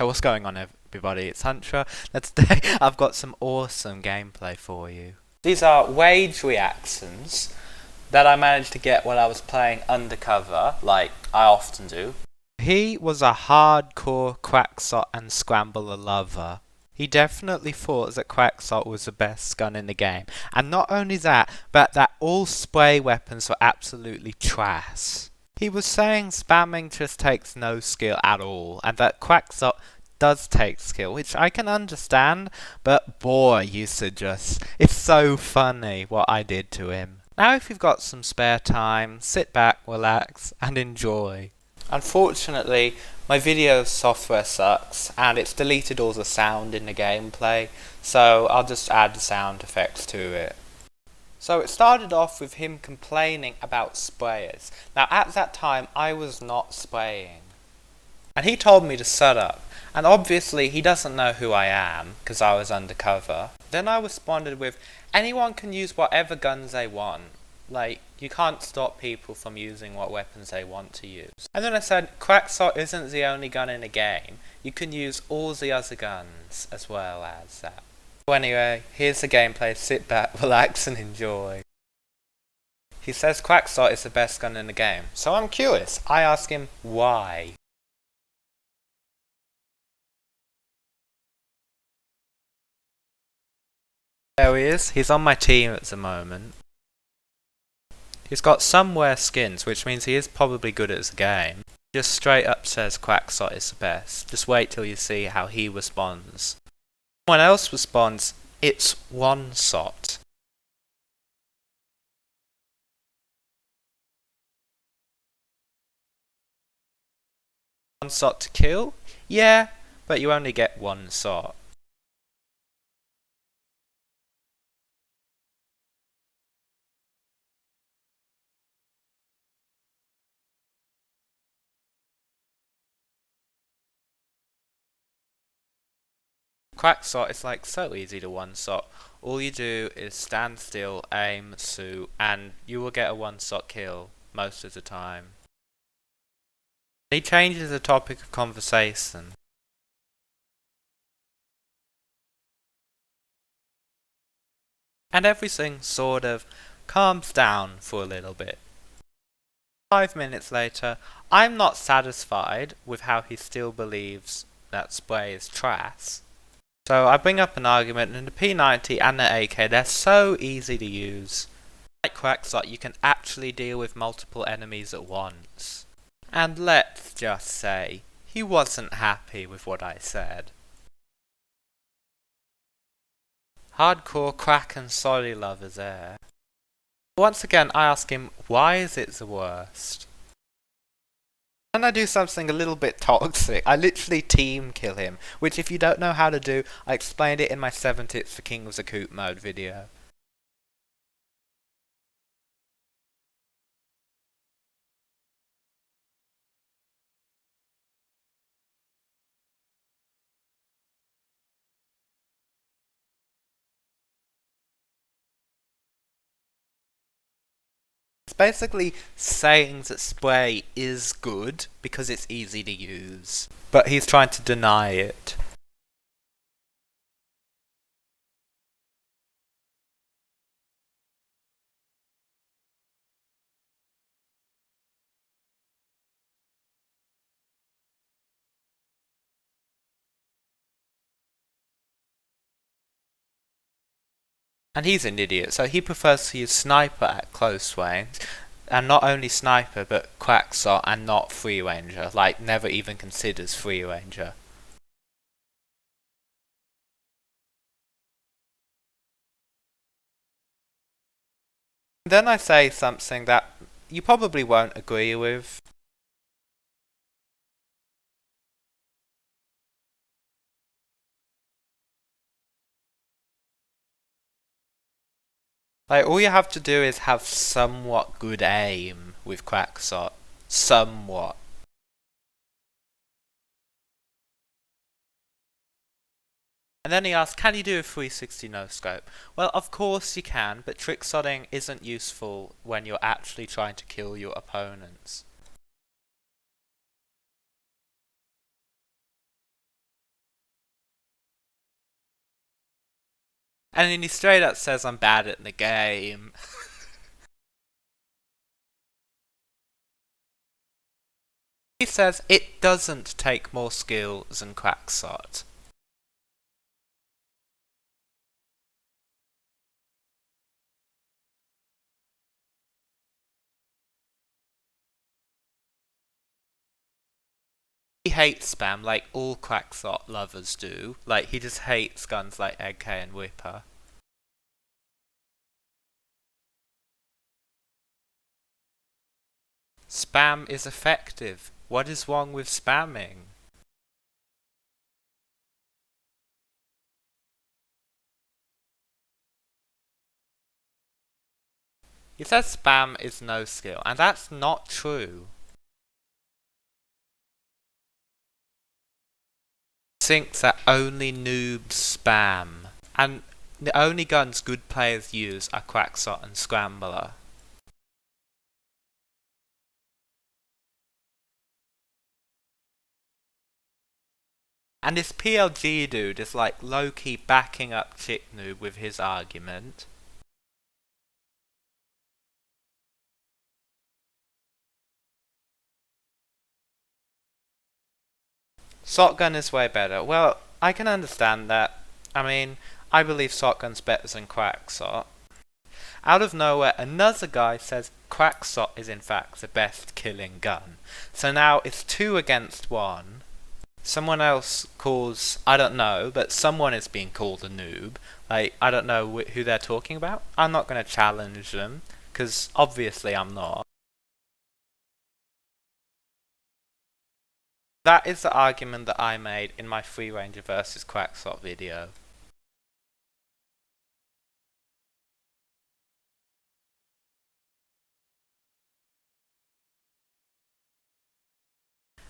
Hey, what's going on everybody? It's Huntra. Now today I've got some awesome gameplay for you. These are wage reactions that I managed to get while I was playing undercover, like I often do. He was a hardcore Crackshot and Scrambler lover. He definitely thought that Crackshot was the best gun in the game. And not only that, but that all spray weapons were absolutely trash. He was saying spamming just takes no skill at all, and that Crackshot does take skill, which I can understand, but boy, it's so funny what I did to him. Now if you've got some spare time, sit back, relax, and enjoy. Unfortunately, my video software sucks, and it's deleted all the sound in the gameplay, so I'll just add the sound effects to it. So it started off with him complaining about sprayers. Now at that time I was not spraying. And he told me to shut up. And obviously he doesn't know who I am, because I was undercover. Then I responded with, anyone can use whatever guns they want. Like, you can't stop people from using what weapons they want to use. And then I said, Crackshot isn't the only gun in the game. You can use all the other guns as well as that. So anyway, here's the gameplay, sit back, relax and enjoy. He says Crackshot is the best gun in the game, so I'm curious. I ask him why. There he is, he's on my team at the moment. He's got some rare skins, which means he is probably good at the game. Just straight up says Crackshot is the best. Just wait till you see how he responds. Someone else responds, it's one shot. One shot to kill? Yeah, but you only get one shot. Crackshot is like so easy to one shot. All you do is stand still, aim, shoot, and you will get a one shot kill most of the time. He changes the topic of conversation. And everything sort of calms down for a little bit. 5 minutes later, I'm not satisfied with how he still believes that spray is trash. So I bring up an argument, and the P90 and the AK, they're so easy to use. Like Crackshot, you can actually deal with multiple enemies at once. And let's just say, he wasn't happy with what I said. Hardcore crack and solly lovers there. Once again I ask him, why is it the worst? And I do something a little bit toxic. I literally team kill him, which if you don't know how to do, I explained it in my 7 tips for King of the Coop mode video. It's basically saying that spray is good because it's easy to use, but he's trying to deny it. And he's an idiot, so he prefers to use sniper at close range, and not only sniper but Crackshot and not free ranger, like never even considers free ranger. Then I say something that you probably won't agree with. Like, all you have to do is have somewhat good aim with Crackshot. Somewhat. And then he asks, can you do a 360 no scope? Well, of course you can, but trick shotting isn't useful when you're actually trying to kill your opponents. And then he straight up says I'm bad at the game. He says it doesn't take more skill than Crackshot. He hates spam like all Crackshot lovers do. Like, he just hates guns like AK and Whipper. Spam is effective. What is wrong with spamming? He says spam is no skill, and that's not true. Thinks that only noobs spam, and the only guns good players use are Crackshot and Scrambler. And this PLG dude is like low-key backing up Chick Noob with his argument. Shotgun is way better. Well, I can understand that. I mean, I believe Shotgun's better than Crackshot. Out of nowhere, another guy says Crackshot is in fact the best killing gun. So now it's 2 against 1. Someone else calls, I don't know, but someone is being called a noob. Like, I don't know who they're talking about. I'm not going to challenge them, because obviously I'm not. That is the argument that I made in my Free Ranger versus Crackshot video.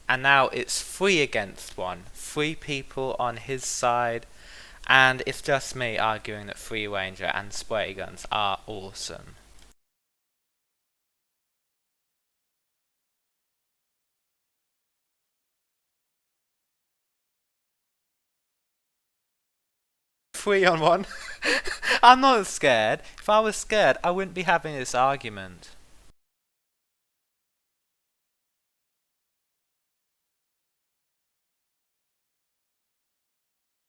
And now it's 3 against 1. 3 people on his side, and it's just me arguing that Free Ranger and spray guns are awesome. Three on 1. I'm not scared. If I was scared, I wouldn't be having this argument.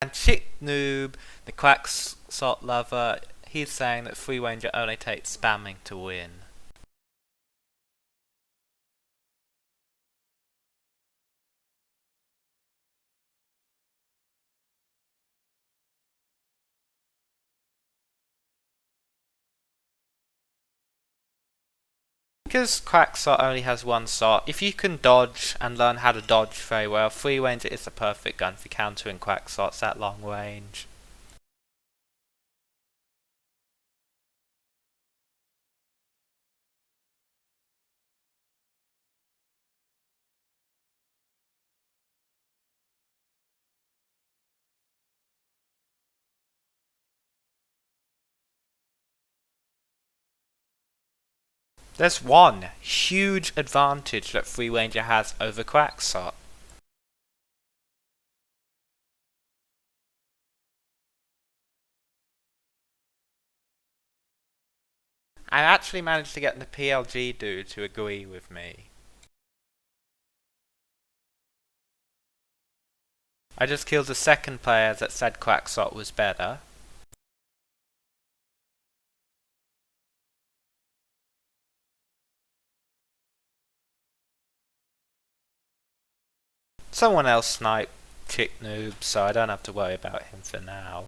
And Chick Noob, the Crackshot lover, he's saying that Free Ranger only takes spamming to win. Because Crackshot only has 1 shot, if you can dodge and learn how to dodge very well, Free Ranger is the perfect gun for countering Crackshots at long range. There's one huge advantage that Free Ranger has over Crackshot. I actually managed to get the PLG dude to agree with me. I just killed the second player that said Crackshot was better. Someone else sniped Chick Noob, so I don't have to worry about him for now.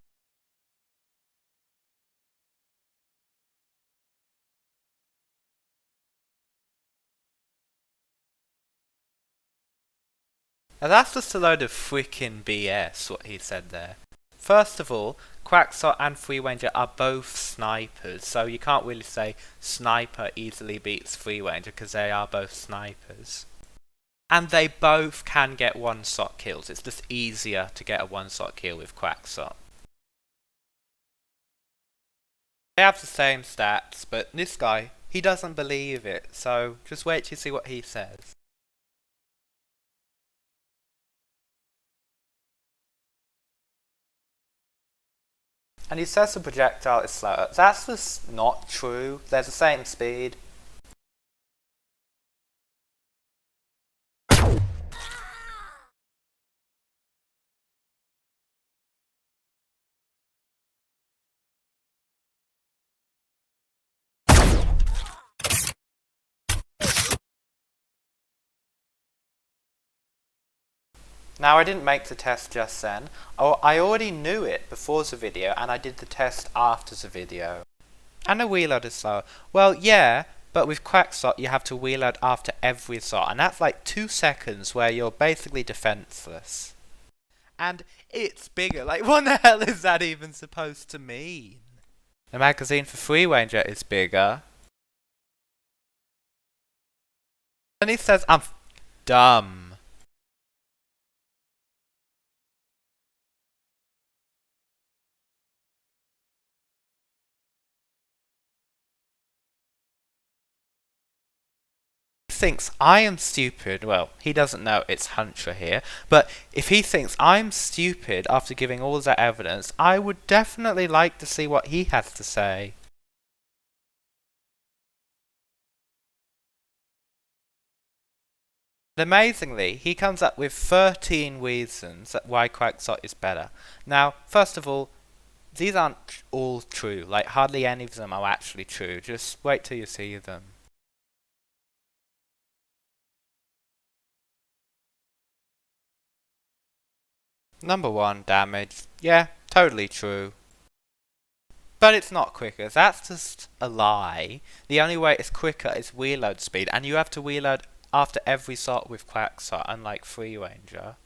Now that's just a load of freaking BS, what he said there. First of all, Crackshot and Free Ranger are both snipers, so you can't really say Sniper easily beats Free Ranger because they are both snipers. And they both can get 1-shot kills. It's just easier to get a 1-shot kill with Crackshot. They have the same stats, but this guy, he doesn't believe it, so just wait to see what he says. And he says the projectile is slower. That's just not true. They're the same speed. Now, I didn't make the test just then. I already knew it before the video, and I did the test after the video. And a reload is slower. Well, yeah, but with Crackshot you have to reload after every shot, and that's like 2 seconds where you're basically defenseless. And it's bigger. Like, what the hell is that even supposed to mean? The magazine for Free Ranger is bigger. And he says I'm dumb. Thinks I am stupid. Well, he doesn't know it's Huntra here, but if he thinks I'm stupid after giving all that evidence, I would definitely like to see what he has to say. And amazingly, he comes up with 13 reasons why Crackshot is better. Now, first of all, these aren't all true. Like, hardly any of them are actually true. Just wait till you see them. Number 1, damage. Yeah, totally true. But it's not quicker. That's just a lie. The only way it's quicker is reload speed, and you have to reload after every shot with Crackshot, unlike Free Ranger.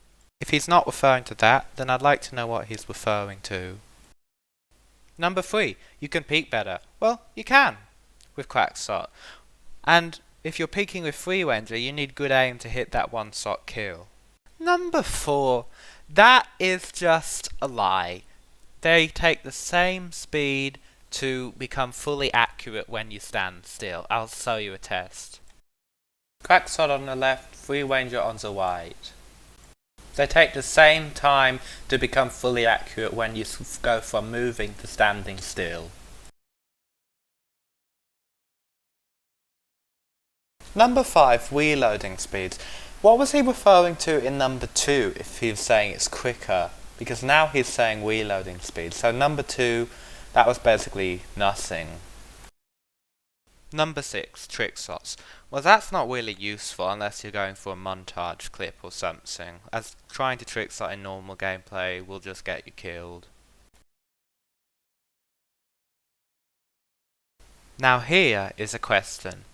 If he's not referring to that, then I'd like to know what he's referring to. Number 3, you can peek better. Well, you can with Crackshot. And if you're peeking with Free Ranger, you need good aim to hit that one-shot kill. Number 4, that is just a lie. They take the same speed to become fully accurate when you stand still. I'll show you a test. Crackshot on the left, Free Ranger on the right. They take the same time to become fully accurate when you go from moving to standing still. Number 5, reloading speeds. What was he referring to in number 2 if he was saying it's quicker? Because now he's saying reloading speed. So number 2, that was basically nothing. Number 6, trick shots. Well, that's not really useful unless you're going for a montage clip or something, as trying to trick shot in normal gameplay will just get you killed. Now here is a question.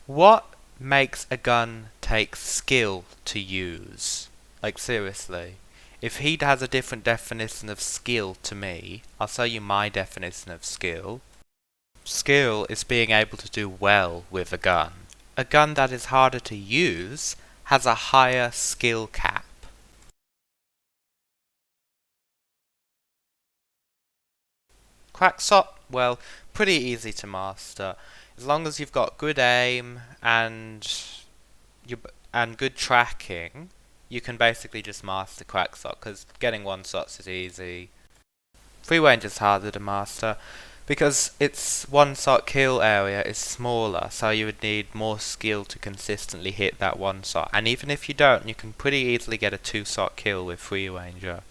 What makes a gun take skill to use? Like, seriously. If he has a different definition of skill to me, I'll show you my definition of skill. Skill is being able to do well with a gun. A gun that is harder to use has a higher skill cap. Crackshot, well, pretty easy to master. As long as you've got good aim and good tracking, you can basically just master Crackshot, because getting one-shots is easy. Free Range is harder to master, because its one-shot kill area is smaller, so you would need more skill to consistently hit that one shot. And even if you don't, you can pretty easily get a 2-shot kill with Free Ranger.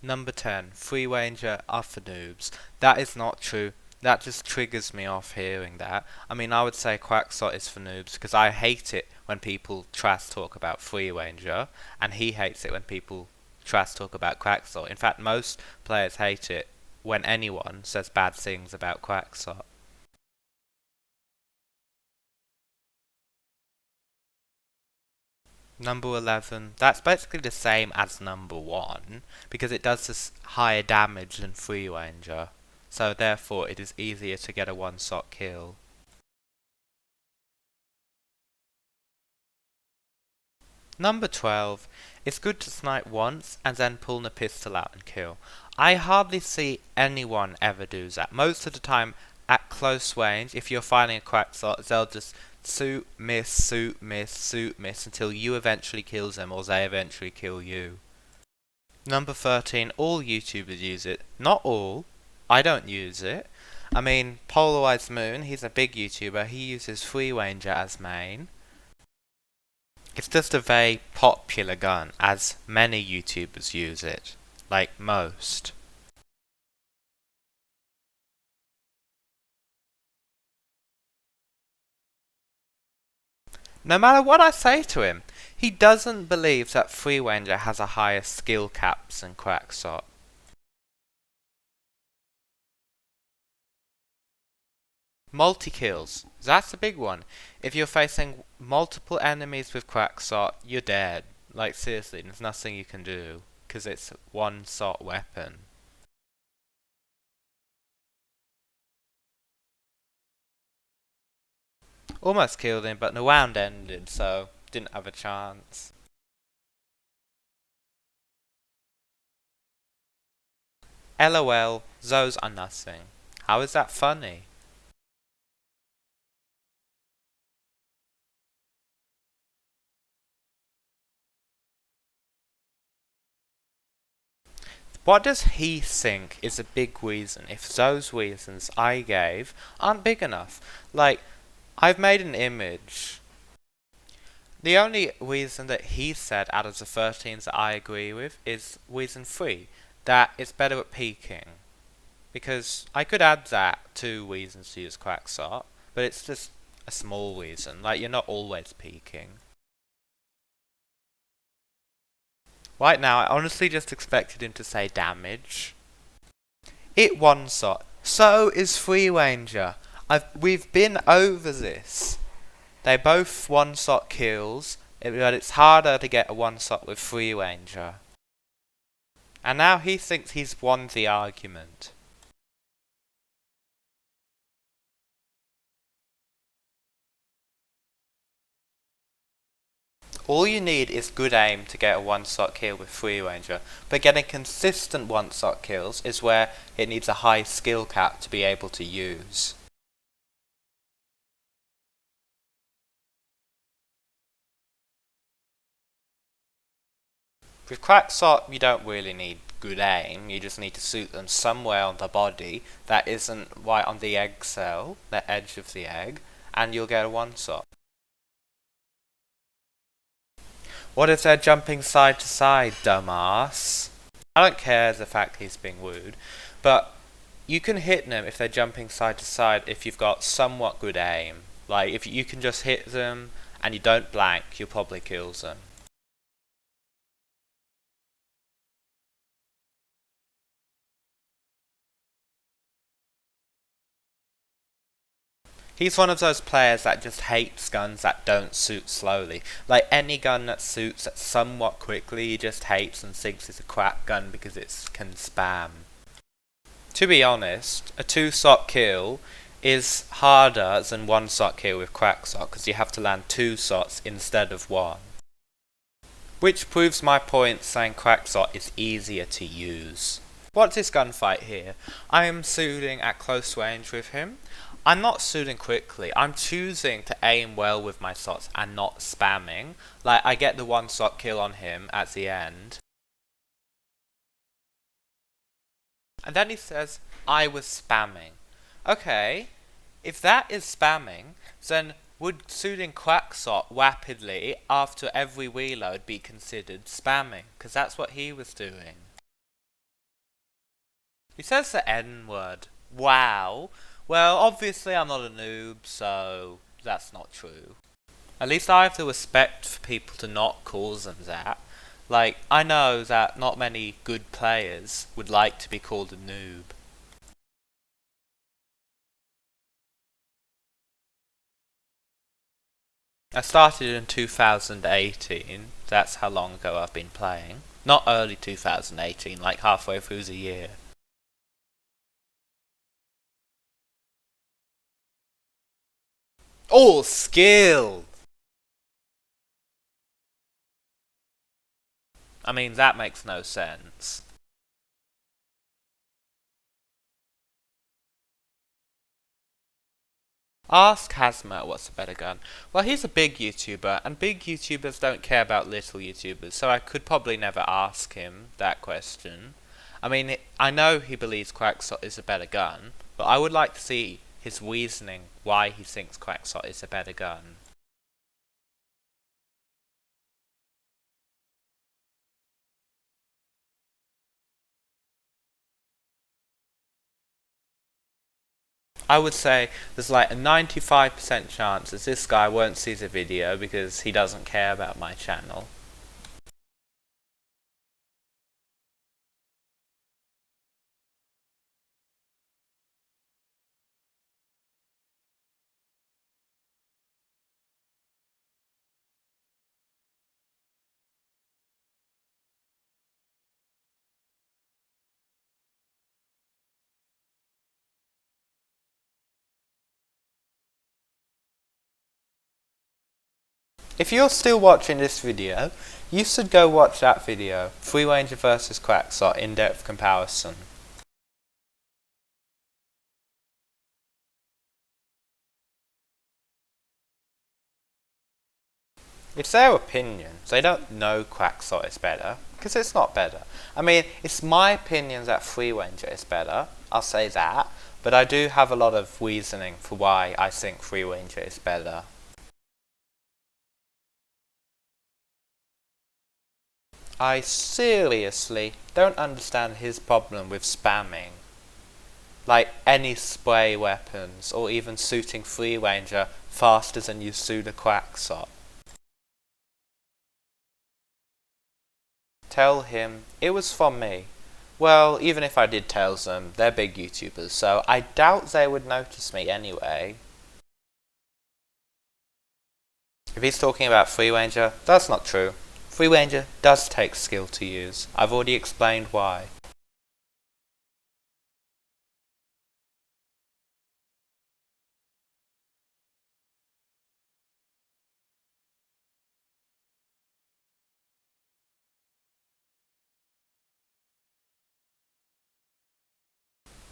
Number 10, Free Ranger are for noobs. That is not true. That just triggers me off hearing that. I mean, I would say Crackshot is for noobs, because I hate it when people trash talk about Free Ranger, and he hates it when people trash talk about Crackshot. In fact, most players hate it when anyone says bad things about Crackshot. Number 11, that's basically the same as number 1, because it does this higher damage than Free Ranger, so therefore it is easier to get a one-shot kill. Number 12, it's good to snipe once and then pull the pistol out and kill. I hardly see anyone ever do that. Most of the time, at close range, if you're firing a Crackshot, they'll just shoot, miss, shoot, miss, shoot, miss, until you eventually kill them or they eventually kill you. Number 13, all YouTubers use it. Not all, I don't use it. I mean, Polarized Moon, he's a big YouTuber, he uses Free Ranger as main. It's just a very popular gun, as many YouTubers use it. Like most. No matter what I say to him, he doesn't believe that Free Ranger has a higher skill cap than Crackshot. Multi-kills. That's a big one. If you're facing multiple enemies with Crackshot, you're dead. Like seriously, there's nothing you can do. Because it's one-shot weapon. Almost killed him, but the round ended, so didn't have a chance. LOL, those are nothing. How is that funny? What does he think is a big reason if those reasons I gave aren't big enough? Like, I've made an image. The only reason that he said out of the 13s that I agree with is reason 3, that it's better at peeking. Because I could add that to reasons to use Crackshot, but it's just a small reason, like you're not always peeking. Right now, I honestly just expected him to say damage. It one-shot. So is Free Ranger. We've been over this. They both one-shot kills, but it's harder to get a one-shot with Free Ranger. And now he thinks he's won the argument. All you need is good aim to get a one-shot kill with Free Ranger, but getting consistent one-shot kills is where it needs a high skill cap to be able to use. With Crackshot, you don't really need good aim, you just need to shoot them somewhere on the body that isn't right on the egg cell, the edge of the egg, and you'll get a one-shot. What if they're jumping side to side, dumbass? I don't care the fact he's being rude, but you can hit them if they're jumping side to side if you've got somewhat good aim. Like, if you can just hit them and you don't blank, you'll probably kill them. He's one of those players that just hates guns that don't shoot slowly. Like any gun that shoots somewhat quickly, he just hates and thinks it's a crap gun because it can spam. To be honest, a two-shot kill is harder than one-shot kill with Crackshot because you have to land 2 shots instead of 1. Which proves my point saying Crackshot is easier to use. What's this gunfight here? I am shooting at close range with him. I'm not shooting quickly, I'm choosing to aim well with my shots and not spamming. Like, I get the one-shot kill on him at the end. And then he says, I was spamming. Okay, if that is spamming, then would shooting Crackshot rapidly after every reload be considered spamming? Because that's what he was doing. He says the N-word. Wow. Well, obviously I'm not a noob, so that's not true. At least I have the respect for people to not call them that. Like, I know that not many good players would like to be called a noob. I started in 2018, that's how long ago I've been playing. Not early 2018, like halfway through the year. All skill! I mean, that makes no sense. Ask Hazmat what's a better gun. Well, he's a big YouTuber, and big YouTubers don't care about little YouTubers, so I could probably never ask him that question. I mean, I know he believes Crackshot is a better gun, but I would like to see his reasoning why he thinks Crackshot is a better gun. I would say there's like a 95% chance that this guy won't see the video because he doesn't care about my channel. If you're still watching this video, you should go watch that video, Free Ranger vs Crackshot in-depth comparison. It's their opinions. They don't know Crackshot is better, because it's not better. I mean, it's my opinion that Free Ranger is better, I'll say that, but I do have a lot of reasoning for why I think Free Ranger is better. I seriously don't understand his problem with spamming. Like any spray weapons, or even shooting Free Ranger faster than you shoot a Crackshot. Tell him it was from me. Well, even if I did tell them, they're big YouTubers, so I doubt they would notice me anyway. If he's talking about Free Ranger, that's not true. Free Ranger does take skill to use. I've already explained why.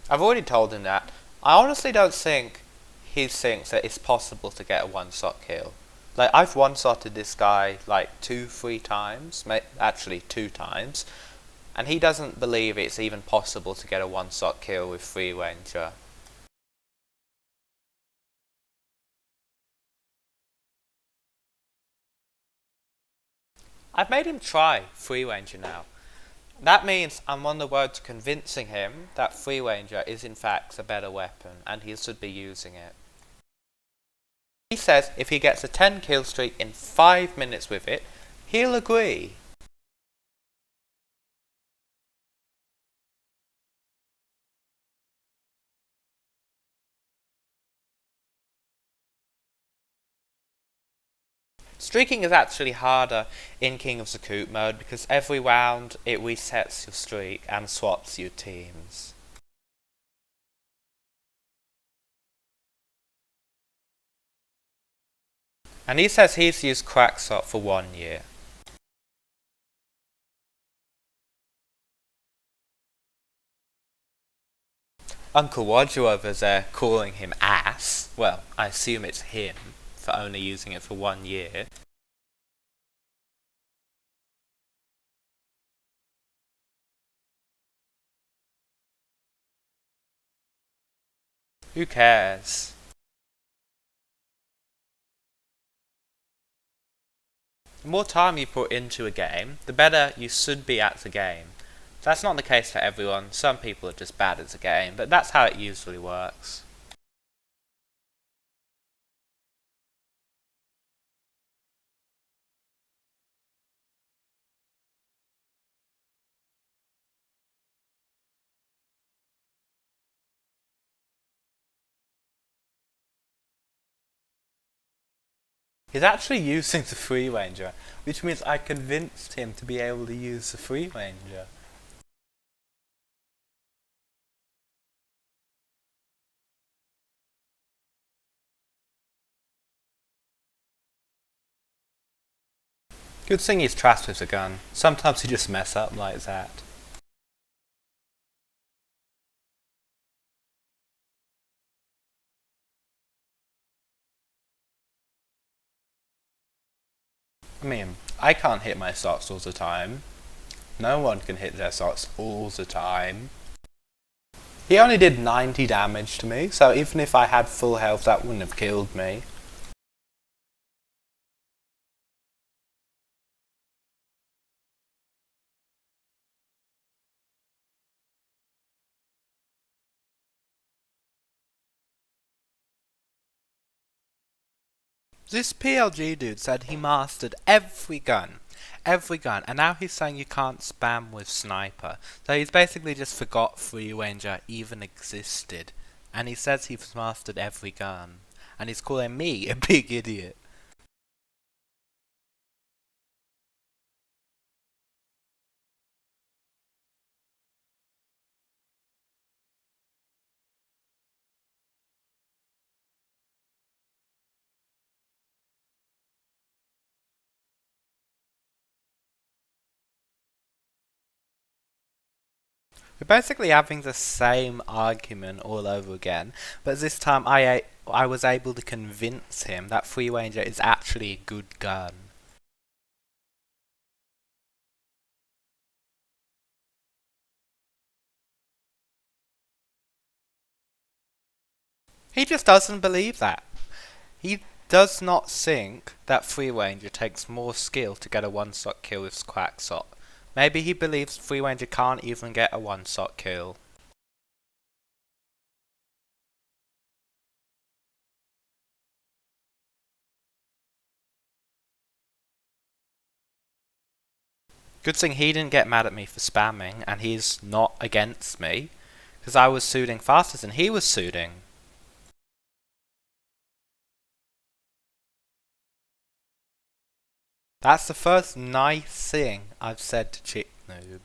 I've already told him that. I honestly don't think he thinks that it's possible to get a one-shot kill. Like, I've one-shotted this guy like 2-3 times, actually 2 times, and he doesn't believe it's even possible to get a one-shot kill with Free Ranger. I've made him try Free Ranger now. That means I'm on the road to convincing him that Free Ranger is in fact a better weapon and he should be using it. He says if he gets a 10 kill streak in 5 minutes with it, he'll agree. Streaking is actually harder in King of the Coop mode because every round it resets your streak and swaps your teams. And he says he's used Crackshot for 1 year. Uncle Roger over there calling him ass. Well, I assume it's him for only using it for 1 year. Who cares? The more time you put into a game, the better you should be at the game. That's not the case for everyone. Some people are just bad at the game, but that's how it usually works. He's actually using the Free Ranger, which means I convinced him to be able to use the Free Ranger. Good thing he's trapped with the gun. Sometimes he just mess up like that. I mean, I can't hit my shots all the time. No one can hit their socks all the time. He only did 90 damage to me, so even if I had full health, that wouldn't have killed me. This PLG dude said he mastered every gun, and now he's saying you can't spam with sniper. So he's basically just forgot Free Ranger even existed, and he says he's mastered every gun, and he's calling me a big idiot. We're basically having the same argument all over again, but this time I was able to convince him that Free Ranger is actually a good gun. He just doesn't believe that. He does not think that Free Ranger takes more skill to get a one-shot kill with Crackshot. Maybe he believes Free Ranger can't even get a one-shot kill. Good thing he didn't get mad at me for spamming, and he's not against me, because I was shooting faster than he was shooting. That's the first nice thing I've said to Chick Noob.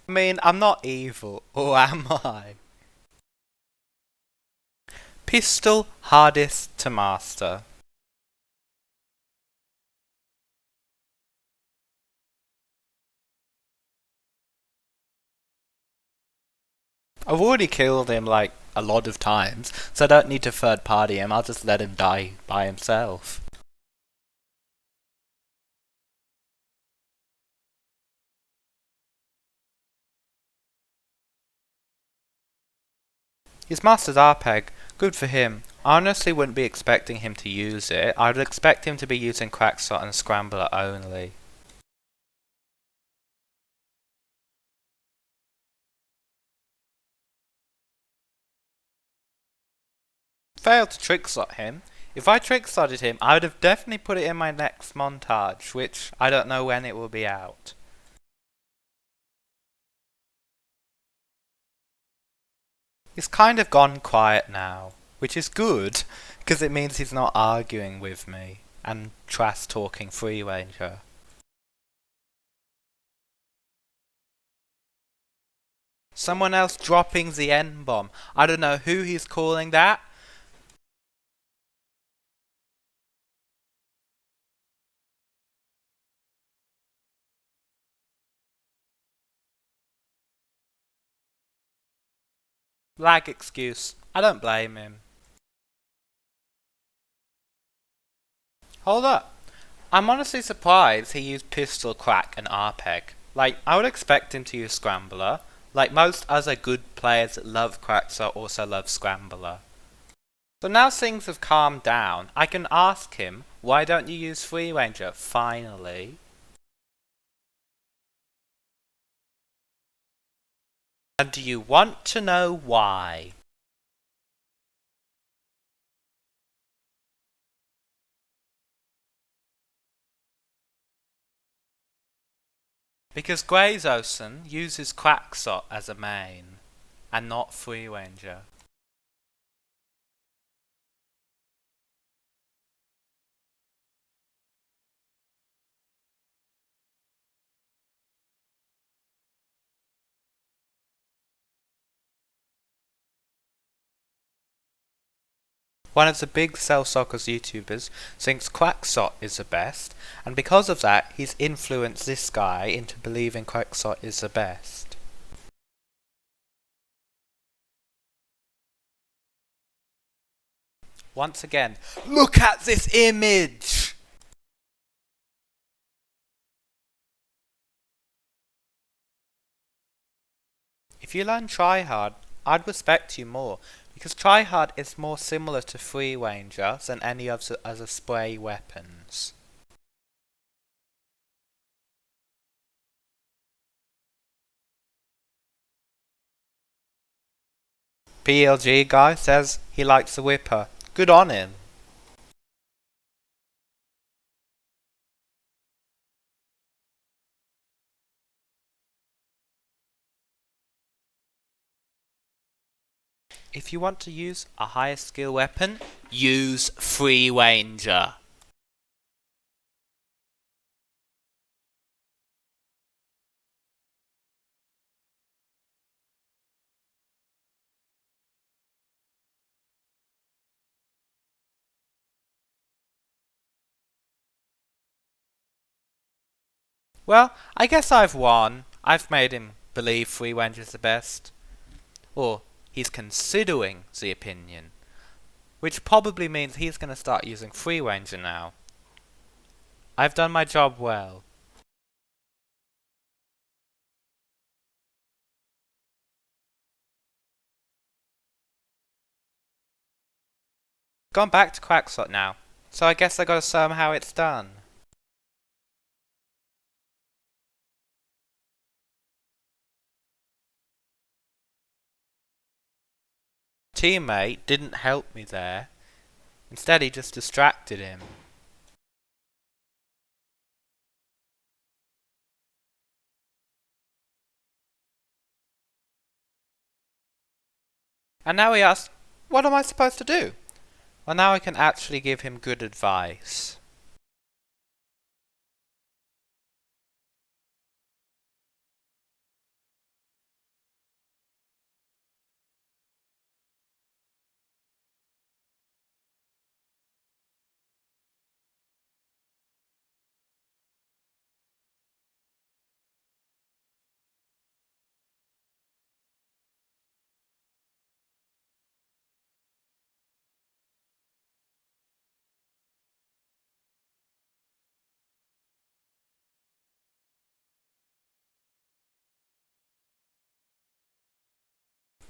I mean, I'm not evil, or am I? Pistol hardest to master. I've already killed him like a lot of times, so I don't need to third party him, I'll just let him die by himself. He's mastered RPEG, good for him. I honestly wouldn't be expecting him to use it, I would expect him to be using Crackshot and Scrambler only. Failed to trickshot him. If I trickshotted him, I would have definitely put it in my next montage, which I don't know when it will be out. He's kind of gone quiet now, which is good, because it means he's not arguing with me and trash talking Free Ranger. Someone else dropping the N-bomb. I don't know who he's calling that. Lag excuse. I don't blame him. Hold up. I'm honestly surprised he used Pistol, Crack and RPEG. Like, I would expect him to use Scrambler. Like most other good players that love Crackshot also love Scrambler. So now things have calmed down, I can ask him, why don't you use Free Ranger, finally? And do you want to know why? Because Grayzosen uses Crackshot as a main, and not Free Ranger. One of the big Cell Soccer's YouTubers thinks Crackshot is the best, and because of that, he's influenced this guy into believing Crackshot is the best. Once again, look at this image! If you learn tryhard, I'd respect you more, because tryhard is more similar to free ranger than any of the other spray weapons. PLG guy says he likes the whipper. Good on him. If you want to use a higher skill weapon, use free ranger. Well, I guess I've won. I've made him believe free ranger's the best. Or he's considering the opinion. Which probably means he's going to start using free ranger now. I've done my job well. Gone back to Crackshot now, so I guess I gotta show him how it's done. Teammate didn't help me there. Instead he just distracted him. And now he asks, what am I supposed to do? Well, now I can actually give him good advice.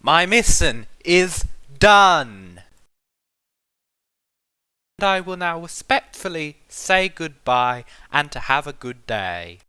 My mission is done! And I will now respectfully say goodbye and to have a good day.